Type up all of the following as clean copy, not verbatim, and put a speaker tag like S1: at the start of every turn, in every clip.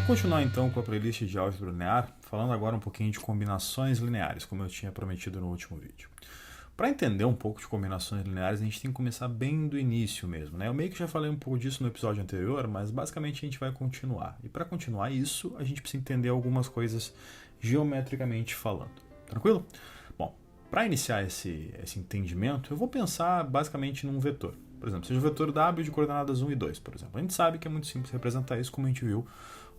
S1: continuar então com a playlist de álgebra linear, falando agora um pouquinho de combinações lineares, como eu tinha prometido no último vídeo. Para entender um pouco de combinações lineares, a gente tem que começar bem do início mesmo, né? Eu meio que já falei um pouco disso no episódio anterior, mas basicamente a gente vai continuar. E para continuar isso, a gente precisa entender algumas coisas geometricamente falando. Tranquilo? Bom, para iniciar esse entendimento, eu vou pensar basicamente num vetor. Por exemplo, seja o vetor W de coordenadas 1 e 2, por exemplo. A gente sabe que é muito simples representar isso, como a gente viu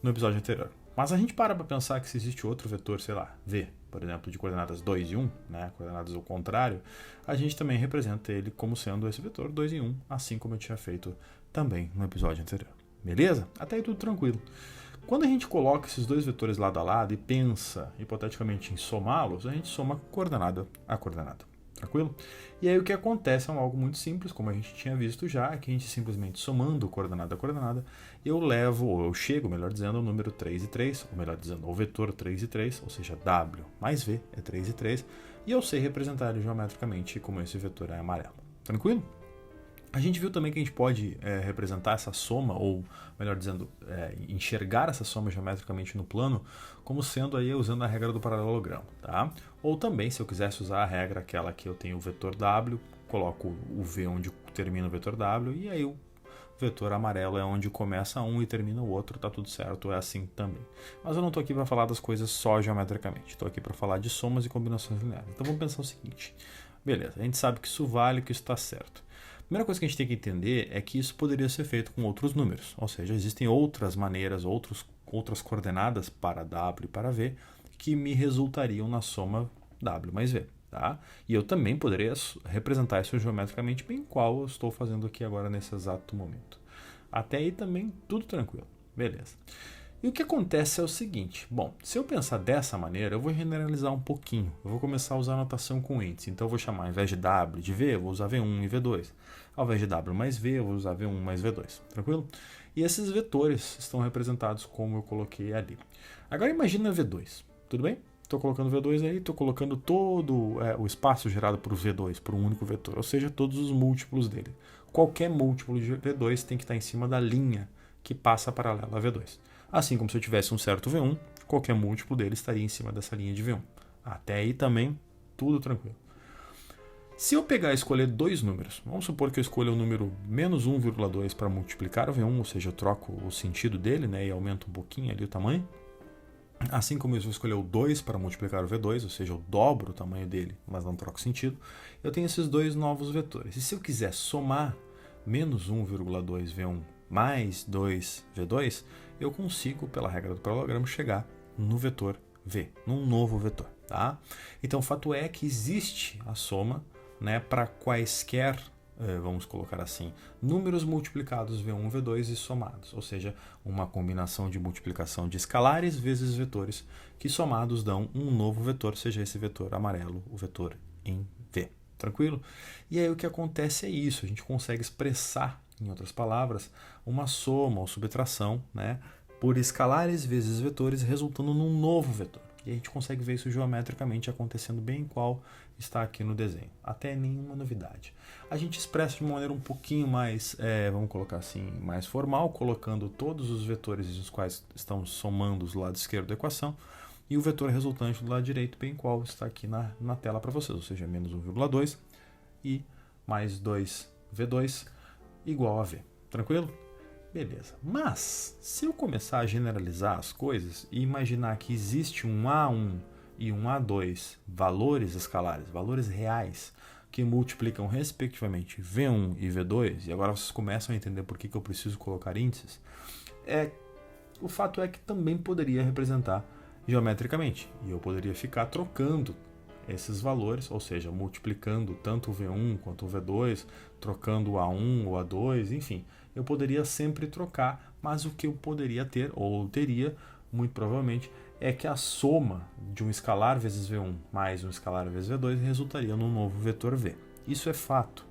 S1: no episódio anterior. Mas a gente para pensar que se existe outro vetor, sei lá, V, por exemplo, de coordenadas 2 e 1, né, coordenadas ao contrário, a gente também representa ele como sendo esse vetor 2 e 1, assim como eu tinha feito também no episódio anterior. Beleza? Até aí tudo tranquilo. Quando a gente coloca esses dois vetores lado a lado e pensa, hipoteticamente, em somá-los, a gente soma coordenada a coordenada. Tranquilo? E aí o que acontece é algo muito simples, como a gente tinha visto já, que a gente simplesmente somando coordenada a coordenada, eu chego, melhor dizendo, ao número 3 e 3, ou melhor dizendo, ao vetor 3 e 3, ou seja, W mais V é 3 e 3, e eu sei representar ele geometricamente como esse vetor é amarelo. Tranquilo? A gente viu também que a gente pode representar essa soma, ou melhor dizendo, enxergar essa soma geometricamente no plano, como sendo aí usando a regra do paralelogramo, tá? Ou também, se eu quisesse usar a regra aquela que eu tenho o vetor W, coloco o V onde termina o vetor W, e aí o vetor amarelo é onde começa um e termina o outro, tá tudo certo, é assim também. Mas eu não estou aqui para falar das coisas só geometricamente, estou aqui para falar de somas e combinações lineares. Então vamos pensar o seguinte, beleza, a gente sabe que isso vale, que isso está certo. A primeira coisa que a gente tem que entender é que isso poderia ser feito com outros números, ou seja, existem outras maneiras, outras coordenadas para W e para V que me resultariam na soma W mais V. Tá? E eu também poderia representar isso geometricamente, bem qual eu estou fazendo aqui agora nesse exato momento. Até aí também tudo tranquilo, beleza. E o que acontece é o seguinte, bom, se eu pensar dessa maneira, eu vou generalizar um pouquinho, eu vou começar a usar a notação com índice, então eu vou chamar, ao invés de W de V, eu vou usar V1 e V2, ao invés de W mais V, eu vou usar V1 mais V2, tranquilo? E esses vetores estão representados como eu coloquei ali. Agora imagina V2, tudo bem? Estou colocando V2 aí, estou colocando todo o espaço gerado por V2, por um único vetor, ou seja, todos os múltiplos dele. Qualquer múltiplo de V2 tem que estar em cima da linha que passa paralela a V2. Assim como se eu tivesse um certo V1, qualquer múltiplo dele estaria em cima dessa linha de V1. Até aí também, tudo tranquilo. Se eu pegar e escolher dois números, vamos supor que eu escolha o número menos 1,2 para multiplicar o V1, ou seja, eu troco o sentido dele, né, e aumento um pouquinho ali o tamanho. Assim como eu vou escolher o 2 para multiplicar o V2, ou seja, eu dobro o tamanho dele, mas não troco sentido, eu tenho esses dois novos vetores. E se eu quiser somar menos 1,2 V1 mais 2 V2, eu consigo, pela regra do paralelogramo, chegar no vetor V, num novo vetor. Tá? Então, o fato é que existe a soma, né, para quaisquer, vamos colocar assim, números multiplicados V1 e V2 e somados, ou seja, uma combinação de multiplicação de escalares vezes vetores, que somados dão um novo vetor, seja esse vetor amarelo, o vetor em V. Tranquilo? E aí o que acontece é isso, a gente consegue expressar, em outras palavras, uma soma ou subtração, né, por escalares vezes vetores, resultando num novo vetor. E a gente consegue ver isso geometricamente acontecendo bem qual está aqui no desenho. Até nenhuma novidade. A gente expressa de uma maneira um pouquinho mais, vamos colocar assim, mais formal, colocando todos os vetores os quais estão somando do lado esquerdo da equação e o vetor resultante do lado direito, bem qual está aqui na tela para vocês, ou seja, menos 1,2 e mais 2V2 igual a V. Tranquilo? Beleza. Mas, se eu começar a generalizar as coisas e imaginar que existe um A1 e um A2 valores escalares, valores reais, que multiplicam respectivamente V1 e V2, e agora vocês começam a entender por que eu preciso colocar índices, o fato é que também poderia representar geometricamente, e eu poderia ficar trocando esses valores, ou seja, multiplicando tanto o V1 quanto o V2, trocando o A1 ou A2, enfim, eu poderia sempre trocar, mas o que eu poderia ter, ou teria, muito provavelmente, é que a soma de um escalar vezes V1 mais um escalar vezes V2 resultaria num novo vetor V. Isso é fato.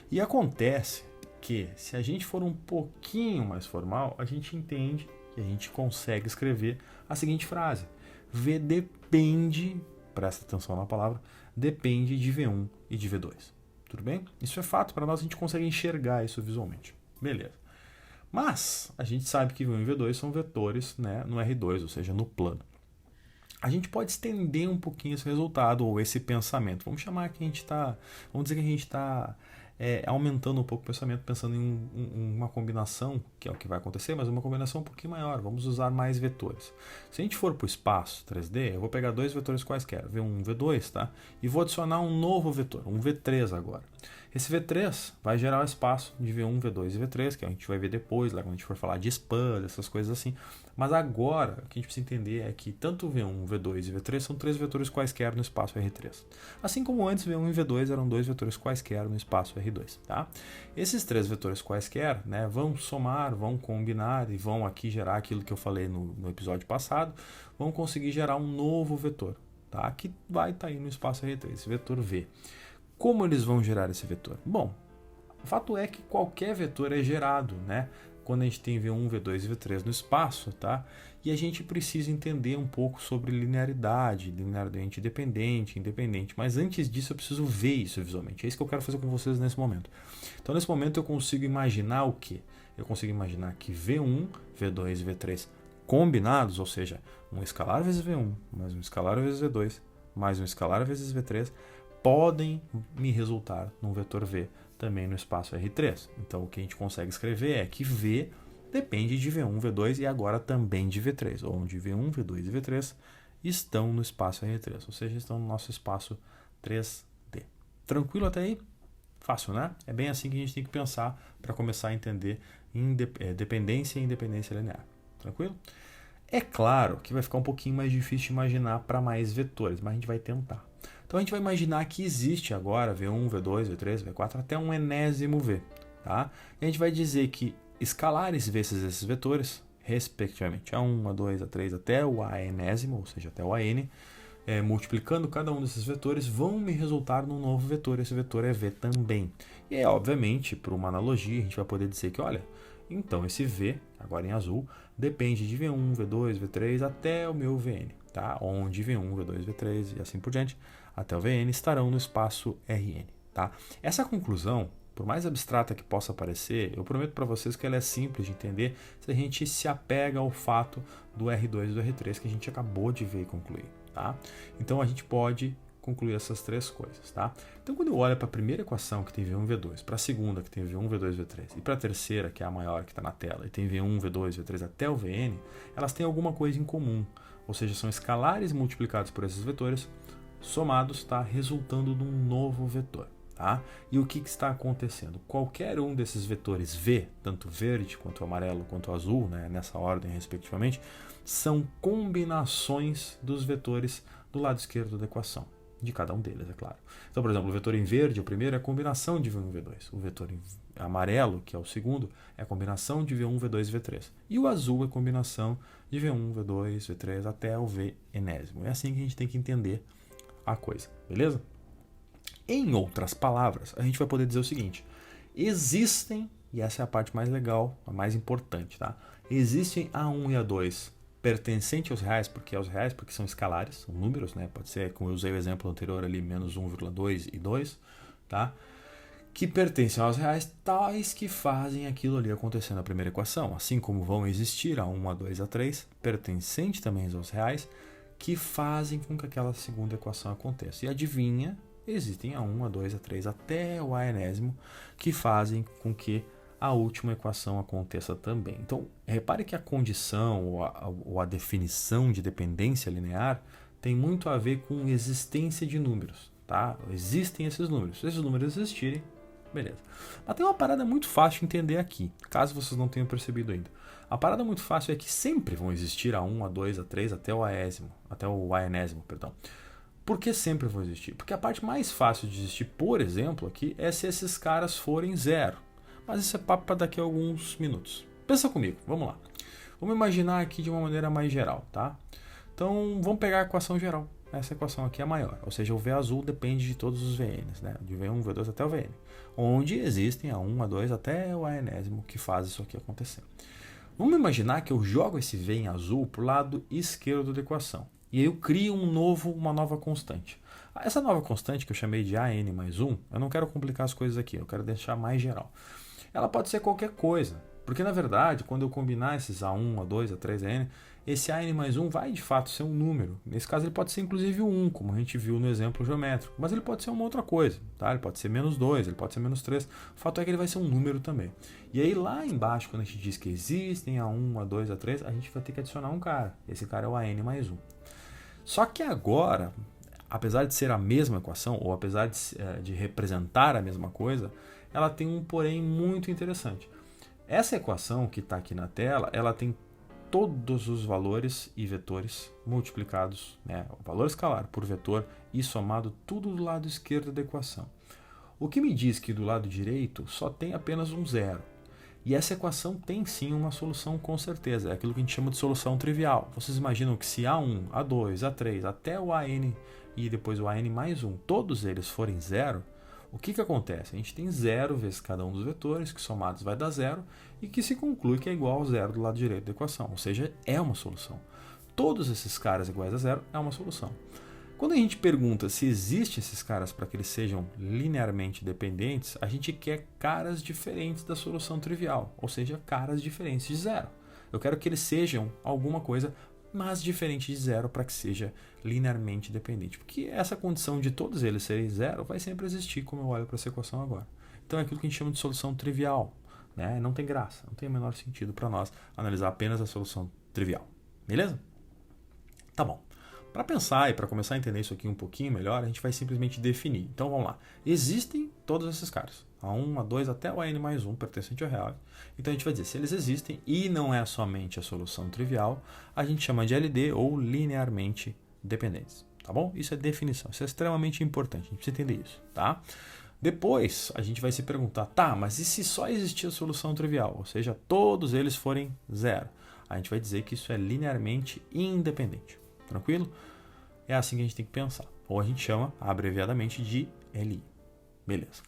S1: E acontece que, se a gente for um pouquinho mais formal, a gente entende que a gente consegue escrever a seguinte frase: V depende, presta atenção na palavra, depende de V1 e de V2. Tudo bem? Isso é fato, para nós a gente consegue enxergar isso visualmente. Beleza. Mas a gente sabe que V1 e V2 são vetores, né, no R2, ou seja, no plano. A gente pode estender um pouquinho esse resultado ou esse pensamento. Vamos chamar que a gente está, vamos dizer que a gente está aumentando um pouco o pensamento, pensando em uma combinação, que é o que vai acontecer, mas uma combinação um pouquinho maior. Vamos usar mais vetores. Se a gente for para o espaço 3D, eu vou pegar dois vetores quaisquer, V1 e V2, tá? E vou adicionar um novo vetor, um V3 agora. Esse V3 vai gerar o espaço de V1, V2 e V3, que a gente vai ver depois, lá quando a gente for falar de span, essas coisas assim. Mas agora, o que a gente precisa entender é que tanto V1, V2 e V3 são três vetores quaisquer no espaço R3. Assim como antes, V1 e V2 eram dois vetores quaisquer no espaço R2. Tá? Esses três vetores quaisquer, né, vão somar, vão combinar e vão aqui gerar aquilo que eu falei no episódio passado, vão conseguir gerar um novo vetor, tá? Que vai estar aí no espaço R3, esse vetor V. Como eles vão gerar esse vetor? Bom, o fato é que qualquer vetor é gerado, né? Quando a gente tem V1, V2 e V3 no espaço, tá? E a gente precisa entender um pouco sobre linearidade dependente, independente. Mas antes disso eu preciso ver isso visualmente. É isso que eu quero fazer com vocês nesse momento. Então nesse momento eu consigo imaginar o quê? Eu consigo imaginar que V1, V2 e V3 combinados, ou seja, um escalar vezes V1, mais um escalar vezes V2, mais um escalar vezes V3, podem me resultar num vetor V também no espaço R3. Então o que a gente consegue escrever é que V depende de V1, V2 e agora também de V3, onde V1, V2 e V3 estão no espaço R3, ou seja, estão no nosso espaço 3D. Tranquilo até aí? Fácil, né? É bem assim que a gente tem que pensar para começar a entender dependência e independência linear. Tranquilo? É claro que vai ficar um pouquinho mais difícil de imaginar para mais vetores, mas a gente vai tentar. Então a gente vai imaginar que existe agora V1, V2, V3, V4 até um enésimo V. Tá? E a gente vai dizer que escalares vezes esses vetores, respectivamente A1, A2, A3 até o A enésimo, ou seja, até o AN, multiplicando cada um desses vetores, vão me resultar num novo vetor. Esse vetor é V também. E é obviamente, por uma analogia, a gente vai poder dizer que, olha, então esse V, agora em azul, depende de V1, V2, V3 até o meu Vn. Tá? Onde V1, V2, V3 e assim por diante, até o Vn estarão no espaço Rn. Tá? Essa conclusão, por mais abstrata que possa parecer, eu prometo para vocês que ela é simples de entender se a gente se apega ao fato do R2 e do R3 que a gente acabou de ver e concluir. Tá? Então a gente pode concluir essas três coisas. Tá? Então quando eu olho para a primeira equação que tem V1 e V2, para a segunda que tem V1, V2 e V3 e para a terceira que é a maior que está na tela e tem V1, V2 e V3 até o Vn, elas têm alguma coisa em comum. Ou seja, são escalares multiplicados por esses vetores, somados, tá? Resultando num novo vetor. Tá? E o que está acontecendo? Qualquer um desses vetores V, tanto verde quanto amarelo quanto azul, né, nessa ordem respectivamente, são combinações dos vetores do lado esquerdo da equação. De cada um deles, é claro. Então, por exemplo, o vetor em verde, o primeiro, é a combinação de V1 e V2. O vetor em amarelo, que é o segundo, é a combinação de V1, V2 e V3. E o azul é a combinação de V1, V2, V3 até o V enésimo. É assim que a gente tem que entender a coisa, beleza? Em outras palavras, a gente vai poder dizer o seguinte: existem, e essa é a parte mais legal, a mais importante, tá? Existem A1 e A2 pertencente aos reais, porque são escalares, são números, né? Pode ser, como eu usei o exemplo anterior ali, menos 1,2 e 2, tá? Que pertencem aos reais, tais que fazem aquilo ali acontecer na primeira equação. Assim como vão existir A1, A2, A3, pertencente também aos reais, que fazem com que aquela segunda equação aconteça. E adivinha, existem A1, A2, A3 até o A enésimo, que fazem com que a última equação aconteça também. Então, repare que a condição ou a definição de dependência linear tem muito a ver com existência de números. Tá? Existem esses números. Se esses números existirem, beleza. Mas tem uma parada muito fácil de entender aqui, caso vocês não tenham percebido ainda. A parada muito fácil é que sempre vão existir A1, A2, A3 até o A enésimo, perdão. Por que sempre vão existir? Porque a parte mais fácil de existir, por exemplo, aqui, é se esses caras forem zero. Mas isso é papo para daqui a alguns minutos. Pensa comigo, vamos lá. Vamos imaginar aqui de uma maneira mais geral, tá? Então, vamos pegar a equação geral. Essa equação aqui é a maior, ou seja, o V azul depende de todos os Vns, né? De V1, V2 até o Vn, onde existem A1, A2 até o A enésimo que faz isso aqui acontecer. Vamos imaginar que eu jogo esse V em azul para o lado esquerdo da equação. E aí eu crio uma nova constante. Essa nova constante que eu chamei de AN mais 1, eu não quero complicar as coisas aqui, eu quero deixar mais geral. Ela pode ser qualquer coisa. Porque, na verdade, quando eu combinar esses A1, A2, A3, AN, esse AN mais 1 vai, de fato, ser um número. Nesse caso, ele pode ser, inclusive, o 1, como a gente viu no exemplo geométrico. Mas ele pode ser uma outra coisa, tá? Ele pode ser -2, ele pode ser -3. O fato é que ele vai ser um número também. E aí, lá embaixo, quando a gente diz que existem A1, A2, A3, a gente vai ter que adicionar um cara. Esse cara é o AN mais 1. Só que agora, apesar de ser a mesma equação, ou apesar de representar a mesma coisa, ela tem um porém muito interessante. Essa equação que está aqui na tela, ela tem todos os valores e vetores multiplicados, né? O valor escalar por vetor e somado tudo do lado esquerdo da equação. O que me diz que do lado direito só tem apenas um zero. E essa equação tem sim uma solução com certeza, é aquilo que a gente chama de solução trivial. Vocês imaginam que se A1, A2, A3, até o AN e depois o AN mais 1, todos eles forem zero, o que acontece? A gente tem zero vezes cada um dos vetores, que somados vai dar zero, e que se conclui que é igual a zero do lado direito da equação, ou seja, é uma solução. Todos esses caras iguais a zero é uma solução. Quando a gente pergunta se existem esses caras para que eles sejam linearmente dependentes, a gente quer caras diferentes da solução trivial, ou seja, caras diferentes de zero. Eu quero que eles sejam alguma coisa, mas diferente de zero para que seja linearmente dependente. Porque essa condição de todos eles serem zero vai sempre existir, como eu olho para essa equação agora. Então é aquilo que a gente chama de solução trivial. Né? Não tem graça, não tem o menor sentido para nós analisar apenas a solução trivial. Beleza? Tá bom. Para pensar e para começar a entender isso aqui um pouquinho melhor, a gente vai simplesmente definir. Então vamos lá. Existem todos esses caras. A1, A2 até o AN mais 1 pertencente ao real. Então a gente vai dizer, se eles existem e não é somente a solução trivial, a gente chama de LD ou linearmente dependentes. Tá bom? Isso é definição. Isso é extremamente importante. A gente precisa entender isso. Tá? Depois a gente vai se perguntar, tá, mas e se só existir a solução trivial? Ou seja, todos eles forem zero? A gente vai dizer que isso é linearmente independente. Tranquilo? É assim que a gente tem que pensar. Ou a gente chama abreviadamente de LI. Beleza.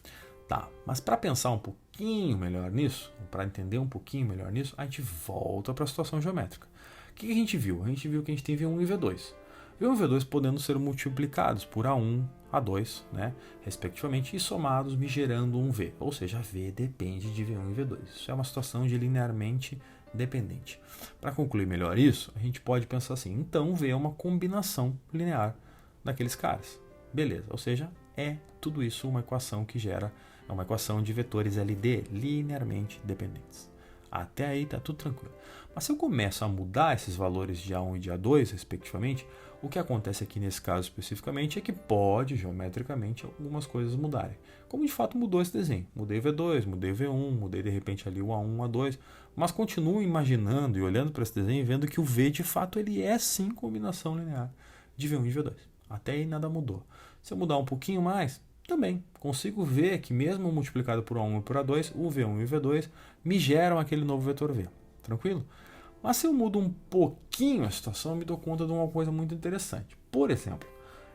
S1: Tá, mas para pensar um pouquinho melhor nisso, para entender um pouquinho melhor nisso, a gente volta para a situação geométrica. O que a gente viu? A gente viu que a gente tem V1 e V2. V1 e V2 podendo ser multiplicados por A1, A2, né, respectivamente, e somados me gerando um V. Ou seja, V depende de V1 e V2. Isso é uma situação de linearmente dependente. Para concluir melhor isso, a gente pode pensar assim, então V é uma combinação linear daqueles caras. Beleza, ou seja, é tudo isso uma equação que gera, é uma equação de vetores LD, linearmente dependentes. Até aí está tudo tranquilo. Mas se eu começo a mudar esses valores de A1 e de A2, respectivamente, o que acontece aqui nesse caso especificamente é que pode, geometricamente, algumas coisas mudarem. Como de fato mudou esse desenho. Mudei V2, mudei V1, mudei de repente ali o A1, o A2, mas continuo imaginando e olhando para esse desenho e vendo que o V de fato ele é sim combinação linear de V1 e V2. Até aí nada mudou. Se eu mudar um pouquinho mais, também consigo ver que mesmo multiplicado por A1 e por A2, o V1 e o V2 me geram aquele novo vetor V. Tranquilo? Mas se eu mudo um pouquinho a situação, eu me dou conta de uma coisa muito interessante. Por exemplo,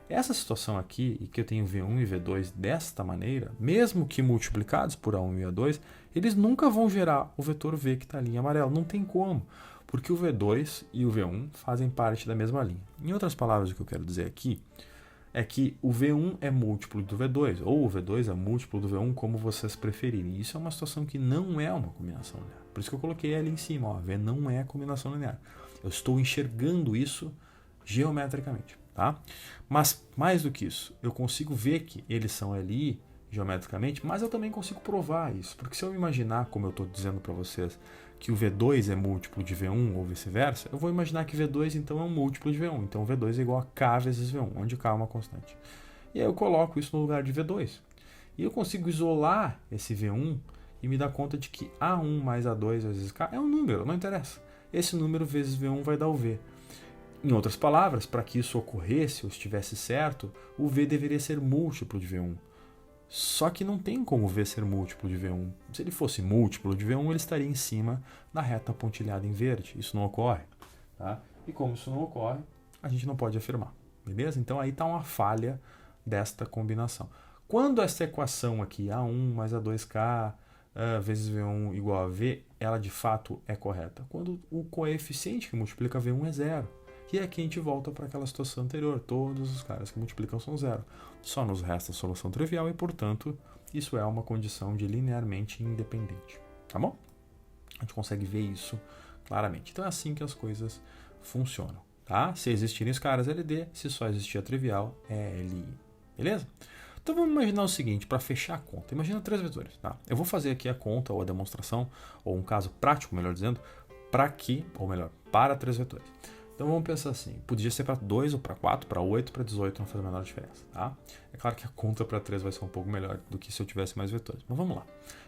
S1: essa situação aqui, e que eu tenho V1 e V2 desta maneira, mesmo que multiplicados por A1 e A2, eles nunca vão gerar o vetor V que está ali em amarelo. Não tem como, porque o V2 e o V1 fazem parte da mesma linha. Em outras palavras, o que eu quero dizer aqui é que o V1 é múltiplo do V2, ou o V2 é múltiplo do V1, como vocês preferirem. E isso é uma situação que não é uma combinação linear. Por isso que eu coloquei ali em cima, ó, V não é combinação linear. Eu estou enxergando isso geometricamente, tá? Mas, mais do que isso, eu consigo ver que eles são ali geometricamente, mas eu também consigo provar isso. Porque se eu imaginar, como eu estou dizendo para vocês, que o V2 é múltiplo de V1 ou vice-versa, eu vou imaginar que V2 então é um múltiplo de V1. Então V2 é igual a K vezes V1, onde K é uma constante. E aí eu coloco isso no lugar de V2. E eu consigo isolar esse V1 e me dar conta de que A1 mais A2 vezes K é um número, não interessa. Esse número vezes V1 vai dar o V. Em outras palavras, para que isso ocorresse ou estivesse certo, o V deveria ser múltiplo de V1. Só que não tem como V ser múltiplo de V1. Se ele fosse múltiplo de V1, ele estaria em cima da reta pontilhada em verde. Isso não ocorre. Tá? E como isso não ocorre, a gente não pode afirmar. Beleza? Então aí está uma falha desta combinação. Quando essa equação aqui, A1 mais A2K vezes V1 igual a V, ela de fato é correta? Quando o coeficiente que multiplica V1 é zero. E aqui a gente volta para aquela situação anterior. Todos os caras que multiplicam são zero. Só nos resta a solução trivial e, portanto, isso é uma condição de linearmente independente. Tá bom? A gente consegue ver isso claramente. Então é assim que as coisas funcionam, tá? Se existirem os caras LD, se só existir a trivial, é LI. Beleza? Então vamos imaginar o seguinte, para fechar a conta. Imagina 3 vetores, tá? Eu vou fazer aqui a conta ou a demonstração, ou um caso prático, melhor dizendo, para 3 vetores. Então vamos pensar assim, podia ser para 2 ou para 4, para 8, para 18, não faz a menor diferença, tá? É claro que a conta para 3 vai ser um pouco melhor do que se eu tivesse mais vetores. Mas vamos lá.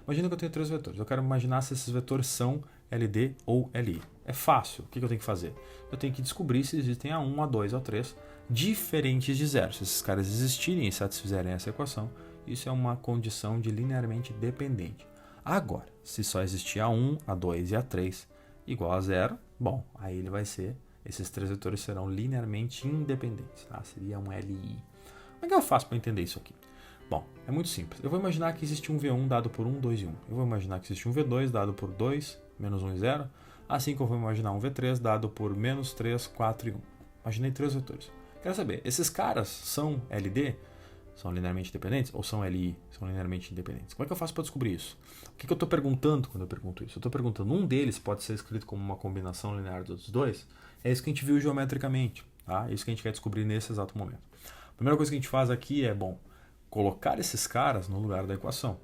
S1: Imagina que eu tenho 3 vetores. Eu quero imaginar se esses vetores são LD ou LI. É fácil. O que eu tenho que fazer? Eu tenho que descobrir se existem A1, A2, A3 diferentes de zero. Se esses caras existirem e satisfizerem essa equação, isso é uma condição de linearmente dependente. Agora, se só existir A1, A2 e A3 igual a zero, bom, aí ele vai ser, esses 3 vetores serão linearmente independentes, tá? Seria um LI. Como é que eu faço para entender isso aqui? Bom, é muito simples. Eu vou imaginar que existe um V1 dado por 1, 2 e 1. Eu vou imaginar que existe um V2 dado por 2, menos 1 e 0. Assim que eu vou imaginar um V3 dado por menos 3, 4 e 1. Imaginei 3 vetores. Quero saber, esses caras são LD? São linearmente dependentes? Ou são LI? São linearmente independentes? Como é que eu faço para descobrir isso? O que eu estou perguntando quando eu pergunto isso? Eu estou perguntando, um deles pode ser escrito como uma combinação linear dos dois? É isso que a gente viu geometricamente, tá? É isso que a gente quer descobrir nesse exato momento. A primeira coisa que a gente faz aqui é, colocar esses caras no lugar da equação.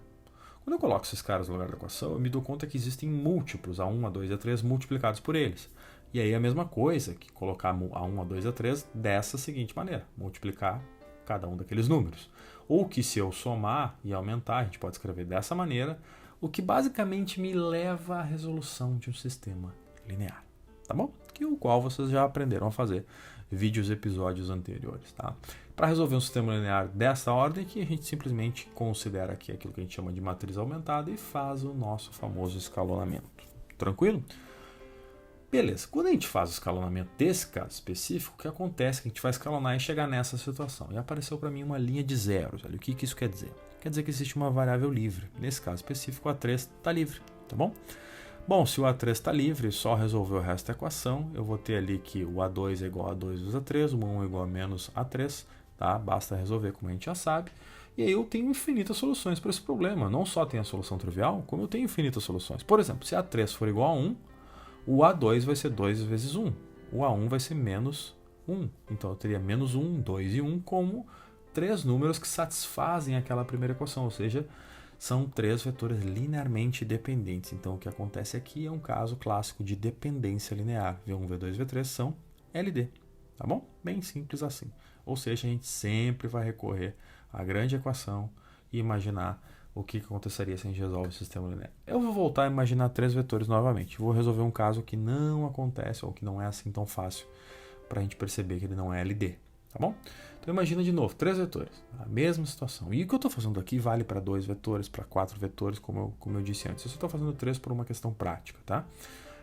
S1: Quando eu coloco esses caras no lugar da equação, eu me dou conta que existem múltiplos, A1, A2 e A3 multiplicados por eles. E aí a mesma coisa que colocar A1, A2 e A3 dessa seguinte maneira, multiplicar cada um daqueles números. Ou que se eu somar e aumentar, a gente pode escrever dessa maneira, o que basicamente me leva à resolução de um sistema linear. Tá bom? Que o qual vocês já aprenderam a fazer episódios anteriores, tá? Para resolver um sistema linear dessa ordem, que a gente simplesmente considera aqui aquilo que a gente chama de matriz aumentada e faz o nosso famoso escalonamento. Tranquilo? Beleza, quando a gente faz o escalonamento desse caso específico, o que acontece é que a gente vai escalonar e chegar nessa situação. E apareceu para mim uma linha de zeros. Olha, o que isso quer dizer? Quer dizer que existe uma variável livre. Nesse caso específico, o A3 está livre, tá bom? Bom, se o A3 está livre, só resolver o resto da equação, eu vou ter ali que o A2 é igual a 2 vezes A3, o 1 é igual a menos A3, tá? Basta resolver como a gente já sabe. E aí eu tenho infinitas soluções para esse problema. Não só tem a solução trivial, como eu tenho infinitas soluções. Por exemplo, se A3 for igual a 1, o A2 vai ser 2 vezes 1. O A1 vai ser menos 1. Então eu teria menos 1, 2 e 1 como 3 números que satisfazem aquela primeira equação, ou seja, são 3 vetores linearmente dependentes. Então o que acontece aqui é um caso clássico de dependência linear. V1, V2 e V3 são LD. Tá bom? Bem simples assim. Ou seja, a gente sempre vai recorrer à grande equação e imaginar o que aconteceria se a gente resolve o sistema linear. Eu vou voltar a imaginar 3 vetores novamente. Vou resolver um caso que não acontece ou que não é assim tão fácil para a gente perceber que ele não é LD. Tá bom? Então imagina de novo, 3 vetores, a mesma situação. E o que eu estou fazendo aqui vale para 2 vetores, para 4 vetores, como eu disse antes. Eu só estou fazendo 3 por uma questão prática, tá?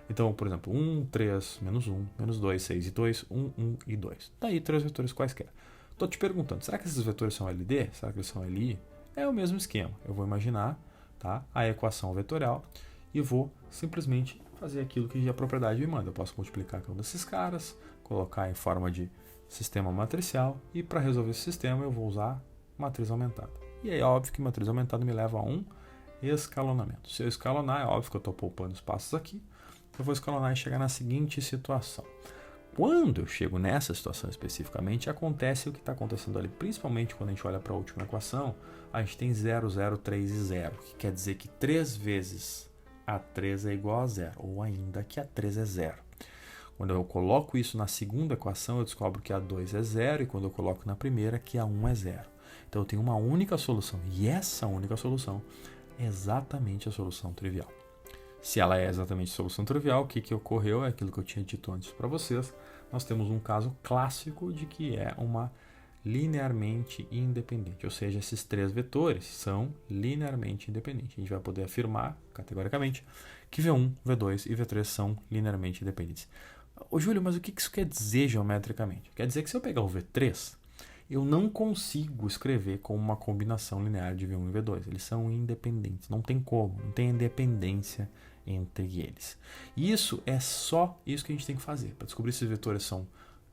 S1: Então, por exemplo, 1, 3, menos 1, menos 2, 6 e 2, 1, 1 e 2. Daí 3 vetores quaisquer. Estou te perguntando, será que esses vetores são LD? Será que eles são LI? É o mesmo esquema. Eu vou imaginar, tá, a equação vetorial e vou simplesmente fazer aquilo que a propriedade me manda. Eu posso multiplicar cada um desses caras, colocar em forma de sistema matricial e para resolver esse sistema eu vou usar matriz aumentada. E aí é óbvio que matriz aumentada me leva a um escalonamento. Se eu escalonar, é óbvio que eu estou poupando os passos aqui, eu vou escalonar e chegar na seguinte situação. Quando eu chego nessa situação especificamente, acontece o que está acontecendo ali, principalmente quando a gente olha para a última equação, a gente tem 0, 0, 3 e 0, que quer dizer que 3 vezes A3 é igual a 0, ou ainda que A3 é 0. Quando eu coloco isso na segunda equação, eu descobro que A2 é 0, e quando eu coloco na primeira, que A1 é 0. Então eu tenho uma única solução, e essa única solução é exatamente a solução trivial. Se ela é exatamente a solução trivial, o que ocorreu é aquilo que eu tinha dito antes para vocês. Nós temos um caso clássico de que é uma linearmente independente, ou seja, esses 3 vetores são linearmente independentes. A gente vai poder afirmar, categoricamente, que V1, V2 e V3 são linearmente independentes. Ô Júlio, mas o que isso quer dizer geometricamente? Quer dizer que se eu pegar o V3, eu não consigo escrever como uma combinação linear de V1 e V2. Eles são independentes, não tem como, não tem independência entre eles. E isso é só isso que a gente tem que fazer. Para descobrir se os vetores são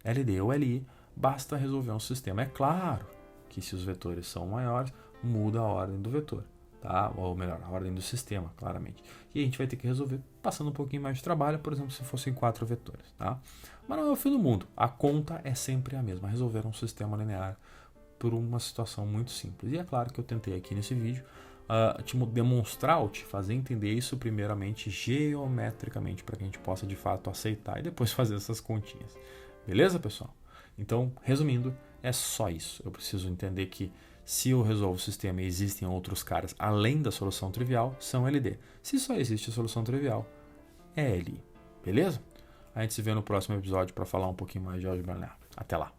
S1: LD ou LI, basta resolver um sistema. É claro que se os vetores são maiores, muda a ordem do vetor. tá? Ou melhor, a ordem do sistema, claramente. E a gente vai ter que resolver passando um pouquinho mais de trabalho, por exemplo, se fossem 4 vetores, tá? Mas não é o fim do mundo. A conta é sempre a mesma. Resolver um sistema linear por uma situação muito simples. E é claro que eu tentei aqui nesse vídeo te demonstrar ou te fazer entender isso primeiramente geometricamente, para que a gente possa de fato aceitar e depois fazer essas continhas. Beleza, pessoal? Então, resumindo, é só isso. Eu preciso entender que se eu resolvo o sistema e existem outros caras além da solução trivial, são LD. Se só existe a solução trivial, é LI. Beleza? A gente se vê no próximo episódio para falar um pouquinho mais de álgebra linear. Até lá!